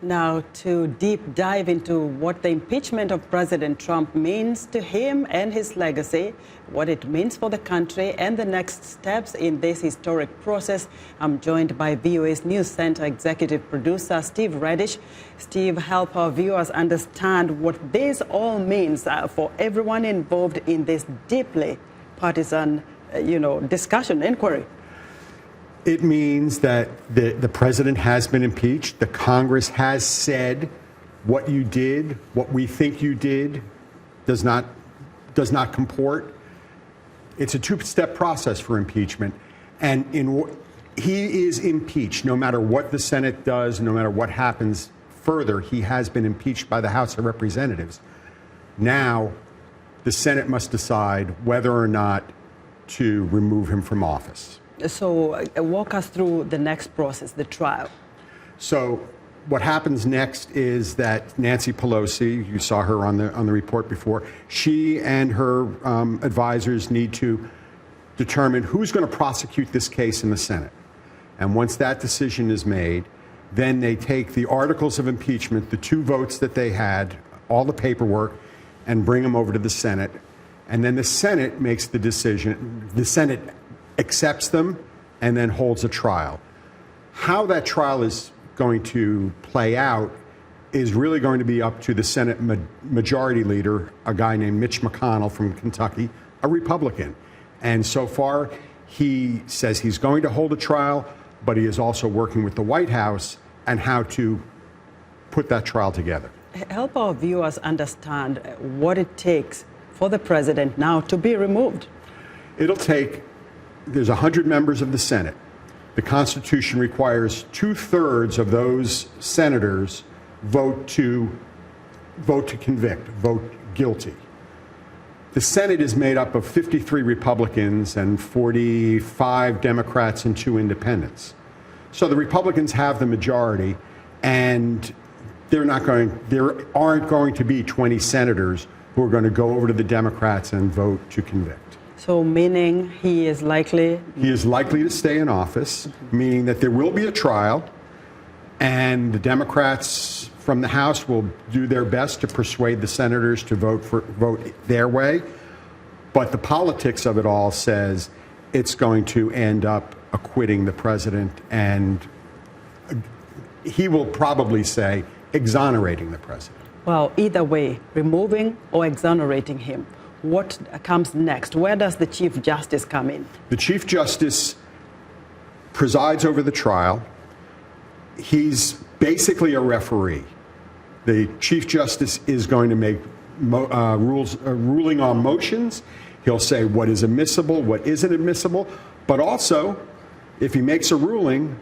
Now, to deep dive into what the impeachment of President Trump means to him and his legacy, what it means for the country, and the next steps in this historic process, I'm joined by VOA's News Center executive producer, Steve Redisch. Steve, help our viewers understand what this all means for everyone involved in this deeply partisan, discussion, inquiry. It means that the president has been impeached. The Congress has said what you did, what we think you did, does not comport. It's a two-step process for impeachment. And he is impeached no matter what the Senate does, no matter what happens further. He has been impeached by the House of Representatives. Now, the Senate must decide whether or not to remove him from office. So walk us through the next process, the trial. So what happens next is that Nancy Pelosi, you saw her on the report before, she and her advisors need to determine who's going to prosecute this case in the Senate. And once that decision is made, then they take the articles of impeachment, the two votes that they had, all the paperwork, and bring them over to the Senate. And then the Senate makes the decision. The Senate accepts them and then holds a trial. How that trial is going to play out is really going to be up to the Senate majority leader, a guy named Mitch McConnell from Kentucky, a Republican. And so far, he says he's going to hold a trial, but he is also working with the White House and how to put that trial together. Help our viewers understand what it takes for the president now to be removed. There's 100 members of the Senate. The Constitution requires 2/3 of those senators vote to convict, vote guilty. The Senate is made up of 53 Republicans and 45 Democrats and 2 independents. So the Republicans have the majority, and there aren't going to be 20 senators who are going to go over to the Democrats and vote to convict. So meaning he is likely? He is likely to stay in office, meaning that there will be a trial, and the Democrats from the House will do their best to persuade the senators to vote their way. But the politics of it all says it's going to end up acquitting the president, and he will probably say exonerating the president. Well, either way, removing or exonerating him. What comes next? Where does the Chief Justice come in? The Chief Justice presides over the trial. He's basically a referee. The Chief Justice is going to make ruling on motions. He'll say what is admissible, what isn't admissible. But also, if he makes a ruling,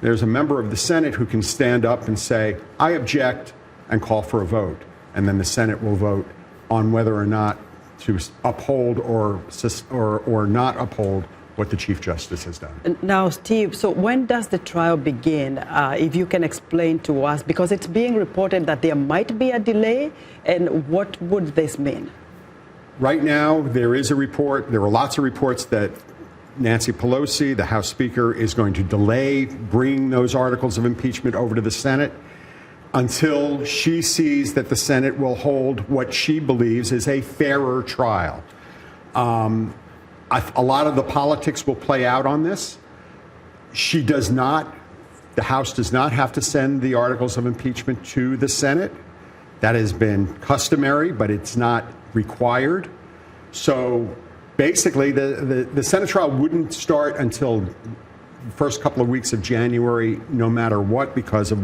there's a member of the Senate who can stand up and say, I object, and call for a vote. And then the Senate will vote on whether or not to uphold or not uphold what the Chief Justice has done. Now, Steve, so when does the trial begin? If you can explain to us, because it's being reported that there might be a delay, and what would this mean? Right now, there is a report. There are lots of reports that Nancy Pelosi, the House Speaker, is going to delay bringing those articles of impeachment over to the Senate until she sees that the Senate will hold what she believes is a fairer trial. A lot of the politics will play out on this. The House does not have to send the articles of impeachment to the Senate. That has been customary, but it's not required. So basically, the Senate trial wouldn't start until the first couple of weeks of January, no matter what, because of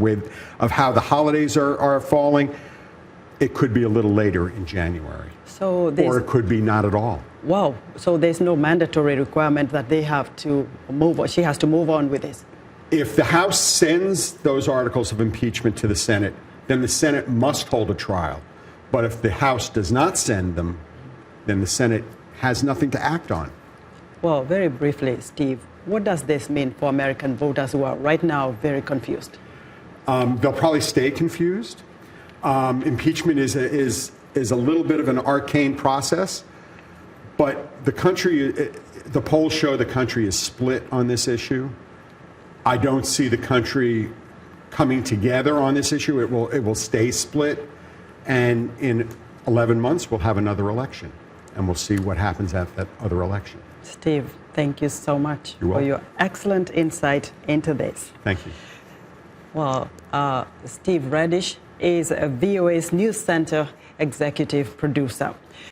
how the holidays are falling. It could be a little later in January. Or it could be not at all. Wow. So there's no mandatory requirement that they have to move, or she has to move on with this. If the House sends those articles of impeachment to the Senate, then the Senate must hold a trial. But if the House does not send them, then the Senate has nothing to act on. Well, very briefly, Steve, what does this mean for American voters who are right now very confused? They'll probably stay confused. Impeachment is a little bit of an arcane process, but the polls show the country is split on this issue. I don't see the country coming together on this issue. It will stay split, and in 11 months we'll have another election, and we'll see what happens at that other election. Steve, thank you so much You're for welcome. your excellent insight into this. Thank you. Well, Steve Redisch is a VOA's News Center executive producer.